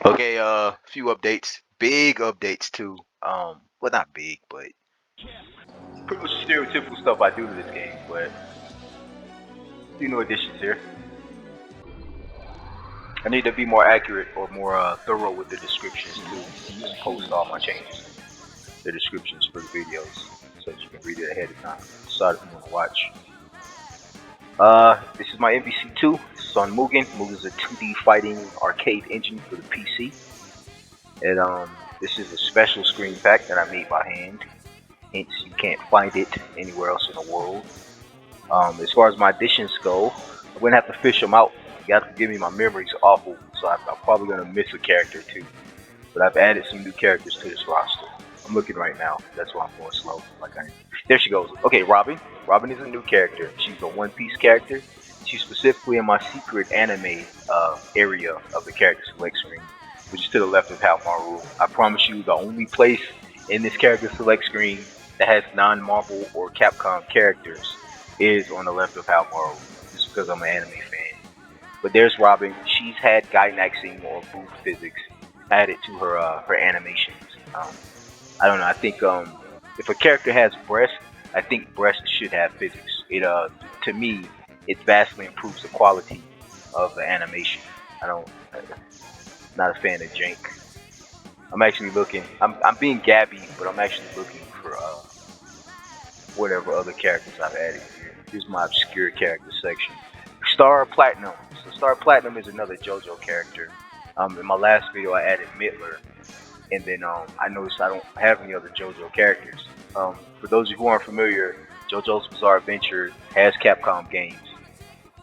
Okay, few updates. Big updates too. Well, not big, but pretty much stereotypical stuff I do to this game, but a few new additions here. I need to be more accurate or more thorough with the descriptions too. Just post all my changes, the descriptions for the videos, so that you can read it ahead of time. Decide if you want to watch. This is my MVC2. It's on Mugen. Mugen is a 2D fighting arcade engine for the PC. And this is a special screen pack that I made by hand. Hence, you can't find it anywhere else in the world. As far as my additions go, I'm gonna have to fish them out. You gotta forgive me, my memory's awful, so I'm probably gonna miss a character too. But I've added some new characters to this roster. I'm looking right now. That's why I'm going slow. There she goes. Okay, Robin. Robin is a new character. She's a One Piece character. She's specifically in my secret anime area of the character select screen, which is to the left of Halmaru. I promise you, the only place in this character select screen that has non-Marvel or Capcom characters is on the left of Halmaru, just because I'm an anime fan. But there's Robin. She's had Gainaxing or booth physics added to her animations. I don't know. I think if a character has breast, I think breast should have physics. It to me, it vastly improves the quality of the animation. I don't, not a fan of jank. I'm actually looking. I'm being gabby, but I'm actually looking for whatever other characters I've added here. Here's my obscure character section. Star Platinum. So Star Platinum is another JoJo character. In my last video, I added Midler, and then I noticed I don't have any other JoJo characters. For those of you who aren't familiar, JoJo's Bizarre Adventure has Capcom games,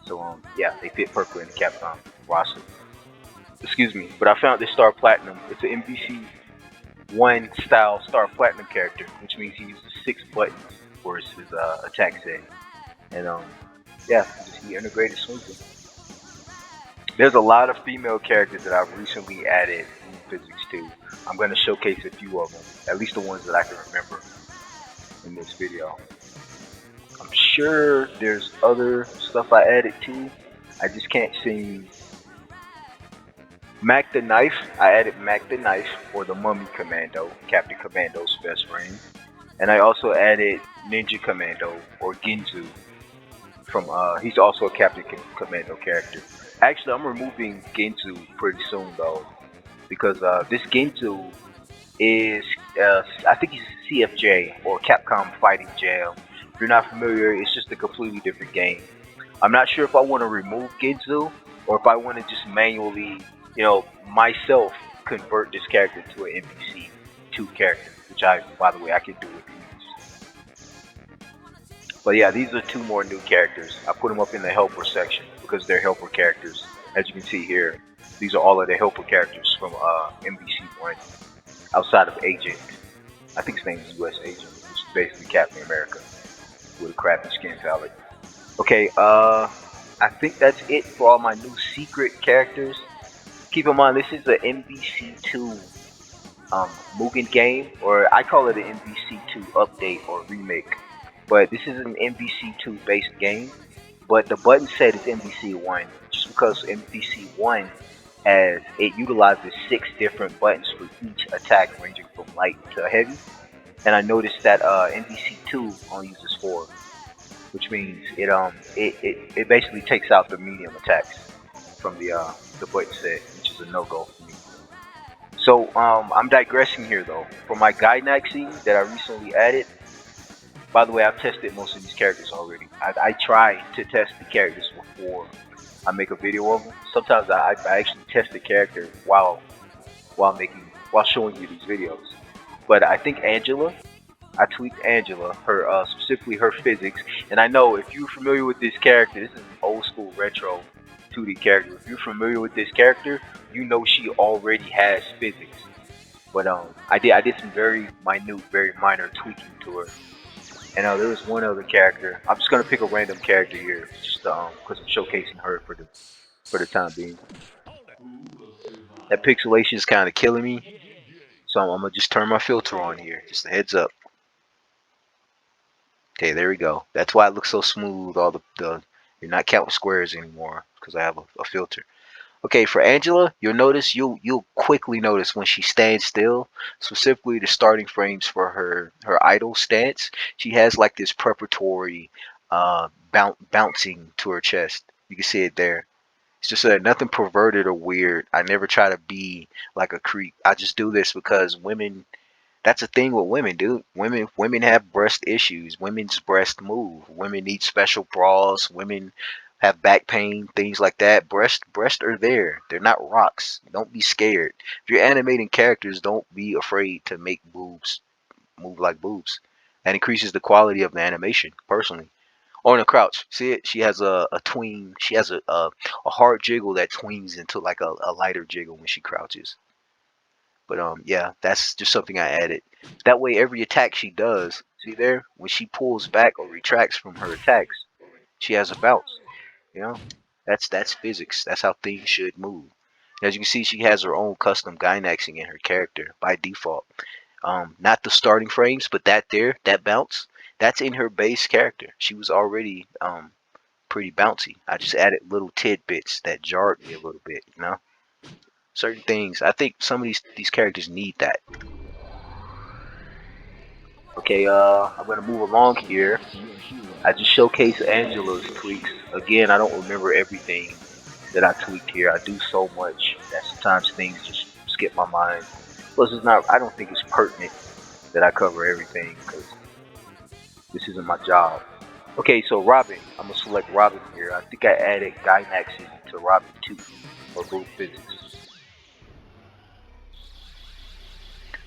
so yeah, they fit perfectly in the Capcom roster. Excuse me, but I found this Star Platinum. It's an MVC1 style Star Platinum character, which means he uses 6 buttons for his attack set, and yeah, he integrated smoothly. There's a lot of female characters that I've recently added in physics too. I'm going to showcase a few of them, at least the ones that I can remember in this video. I'm sure there's other stuff I added too. I just can't see. Mac the Knife, I added Mac the Knife or the Mummy Commando, Captain Commando's best friend. And I also added Ninja Commando or Ginzu from, he's also a Captain Commando character. Actually, I'm removing Ginzu pretty soon though, because this Ginzu is, I think he's CFJ or Capcom Fighting Jam. If you're not familiar, it's just a completely different game. I'm not sure if I want to remove Ginzu or if I want to just manually, myself convert this character to an MVC2 character, which by the way, I can do with these. But yeah, these are 2 more new characters. I put them up in the helper section because they're helper characters. As you can see here, these are all of the helper characters from MVC1 outside of Agent. I think his name is US Agent, which is basically Captain America with a crappy skin palette. Okay, I think that's it for all my new secret characters. Keep in mind, this is an MVC2 Mugen game, or I call it an MVC2 update or remake. But this is an MVC2 based game, but the button set is MVC1, just because MVC1 it utilizes 6 different buttons for each attack, ranging from light to heavy. And I noticed that MVC2 only uses 4, which means it basically takes out the medium attacks from the button set, which is a no-go for me. So I'm digressing here though. For my Gainaxing that I recently added, by the way, I've tested most of these characters already. I try to test the characters before I make a video of them. Sometimes I actually test the character while showing you these videos. But I think I tweaked Angela, her specifically her physics. And I know if you're familiar with this character, this is an old school retro 2D character. If you're familiar with this character, you know she already has physics. But I did some very minute, very minor tweaking to her. And there was one other character. I'm just gonna pick a random character here, just because I'm showcasing her for the time being. That pixelation is kind of killing me, so I'm gonna just turn my filter on here. Just a heads up. Okay, there we go. That's why it looks so smooth. All the you're not counting squares anymore because I have a filter. Okay, for Angela, you'll quickly notice when she stands still, specifically the starting frames for her idle stance. She has like this preparatory bouncing to her chest. You can see it there. It's just nothing perverted or weird. I never try to be like a creep. I just do this because women. That's a thing with women, dude. Women have breast issues. Women's breast move. Women need special bras. Women have back pain, things like that. Breast are there. They're not rocks. Don't be scared. If you're animating characters, don't be afraid to make boobs move like boobs. That increases the quality of the animation, personally. On a crouch, see it? She has a tween. She has a hard jiggle that tweens into like a lighter jiggle when she crouches. But yeah, that's just something I added. That way, every attack she does, see there, when she pulls back or retracts from her attacks, she has a bounce. You know, that's physics. That's how things should move. As you can see, she has her own custom Gynaxing in her character by default. Not the starting frames, but that bounce, that's in her base character. She was already pretty bouncy. I just added little tidbits that jarred me a little bit. You know, certain things. I think some of these characters need that. Okay, I'm gonna move along here. I just showcased Angela's tweaks. Again, I don't remember everything that I tweaked here. I do so much that sometimes things just skip my mind. Plus, it's not. I don't think it's pertinent that I cover everything because this isn't my job. Okay, so Robin. I'm gonna select Robin here. I think I added Gynaxing to Robin 2 for both physics.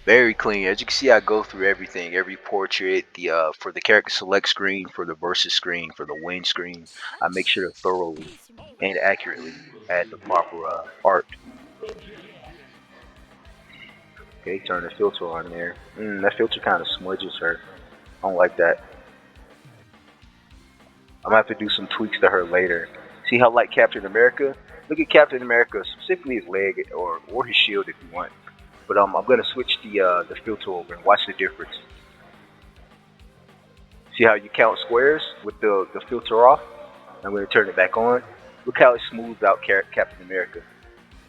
Very clean. As you can see, I go through everything, every portrait, the for the character select screen, for the versus screen, for the win screen. I make sure to thoroughly and accurately add the proper art. Okay, turn the filter on there. That filter kind of smudges her. I don't like that. I'm gonna have to do some tweaks to her later. See how like Captain America? Look at Captain America, specifically his leg or his shield if you want. But I'm gonna switch the filter over and watch the difference. See how you count squares with the filter off? I'm going to turn it back on. Look how it smooths out Captain America.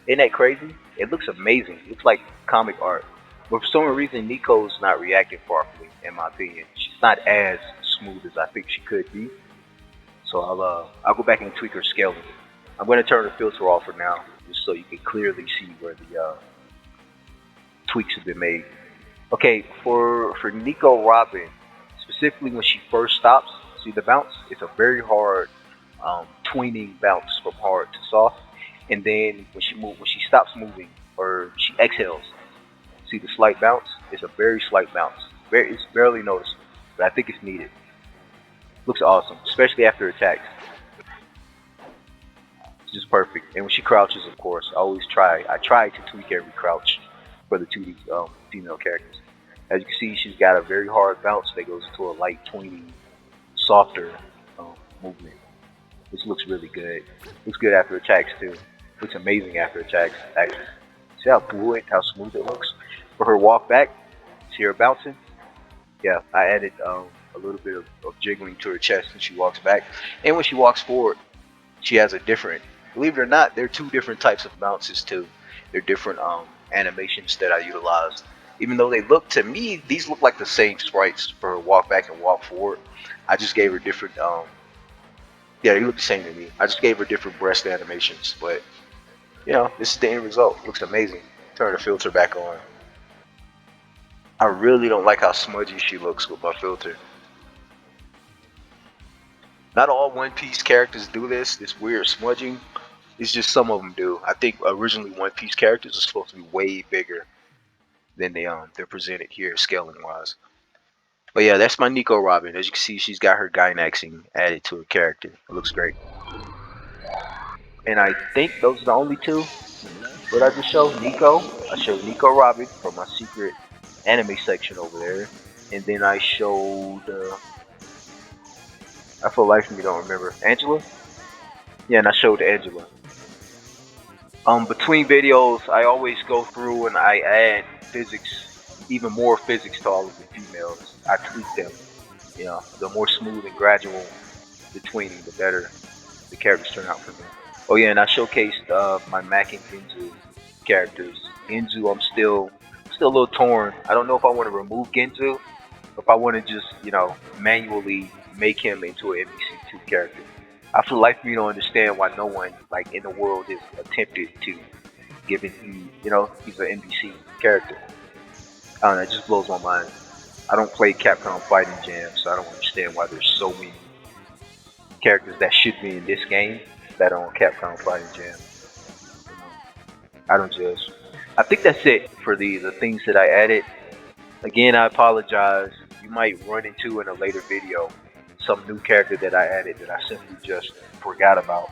Isn't that crazy? It looks amazing. It looks like comic art. But for some reason, Nico's not reacting properly, in my opinion. She's not as smooth as I think she could be. So I'll go back and tweak her scaling. I'm going to turn the filter off for now, just so you can clearly see where the tweaks have been made. Okay, for Nico Robin, specifically when she first stops, see the bounce? It's a very hard tweening bounce from hard to soft. And then when she stops moving or she exhales, see the slight bounce? It's a very slight bounce. It's barely noticeable, but I think it's needed. Looks awesome, especially after attacks. It's just perfect. And when she crouches, of course, I try to tweak every crouch for the 2D female characters. As you can see, she's got a very hard bounce that goes into a light, tweening, softer movement. This looks really good. Looks good after attacks too. Looks amazing after attacks, actually. See how fluid, how smooth it looks? For her walk back, see her bouncing? Yeah, I added a little bit of jiggling to her chest when she walks back. And when she walks forward, she has a different, believe it or not, there are two different types of bounces too. They're different animations that I utilized. Even though they look, to me, these look like the same sprites for her walk back and walk forward. I just gave her different, yeah, they look the same to me. I just gave her different breast animations, but you know, this is the end result. Looks amazing. Turn the filter back on. I really don't like how smudgy she looks with my filter. Not all One Piece characters do this weird smudging. It's just some of them do. I think originally One Piece characters are supposed to be way bigger than they're presented here scaling wise. But yeah, that's my Nico Robin. As you can see, she's got her Gynaxing added to her character. It looks great. And I think those are the only two. What I just showed? Nico. I showed Nico Robin from my secret anime section over there. And then I showed, I feel like me don't remember. Angela? Yeah, and I showed Angela. Between videos, I always go through and I add physics, even more physics to all of the females. I tweak them. You know, the more smooth and gradual the tweening, the better the characters turn out for me. Oh yeah, and I showcased my Mac and Genzu characters. Genzu, I'm still a little torn. I don't know if I want to remove Genzu, or if I want to just manually make him into an MVC2 character. I feel like me don't understand why no one like in the world has attempted to give him he's an MVC character. I don't know, it just blows my mind. I don't play Capcom Fighting Jam, so I don't understand why there's so many characters that should be in this game that are on Capcom Fighting Jam. You know, I don't judge. I think that's it for the things that I added. Again, I apologize. You might run into in a later video some new character that I added that I simply just forgot about.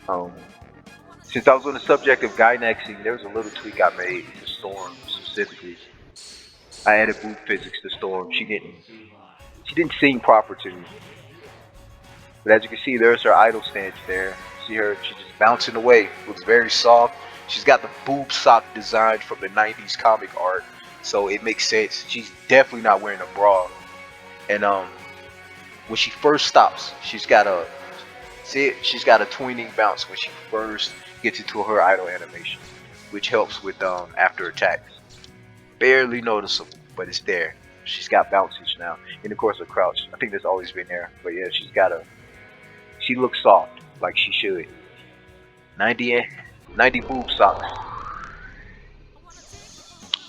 Um, since I was on the subject of Gynexing, there was a little tweak I made to Storm specifically. I added boot physics to Storm. She didn't seem proper to me. But as you can see, there's her idle stance there. See her, she's just bouncing away. Looks very soft. She's got the boob sock designed from the 90s comic art, so it makes sense. She's definitely not wearing a bra. And when she first stops, she's got a tweening bounce when she first gets into her idle animation, which helps with after attacks. Barely noticeable, but it's there. She's got bounces now, and of course a crouch. I think that's always been there, but yeah, she looks soft, like she should. 90, 90 boob socks.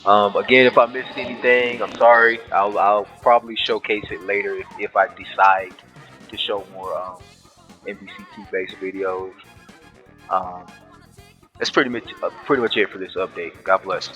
Again, if I missed anything, I'm sorry. I'll probably showcase it later if I decide to show more MVC2 based videos. Um, that's pretty much it for this update. God bless.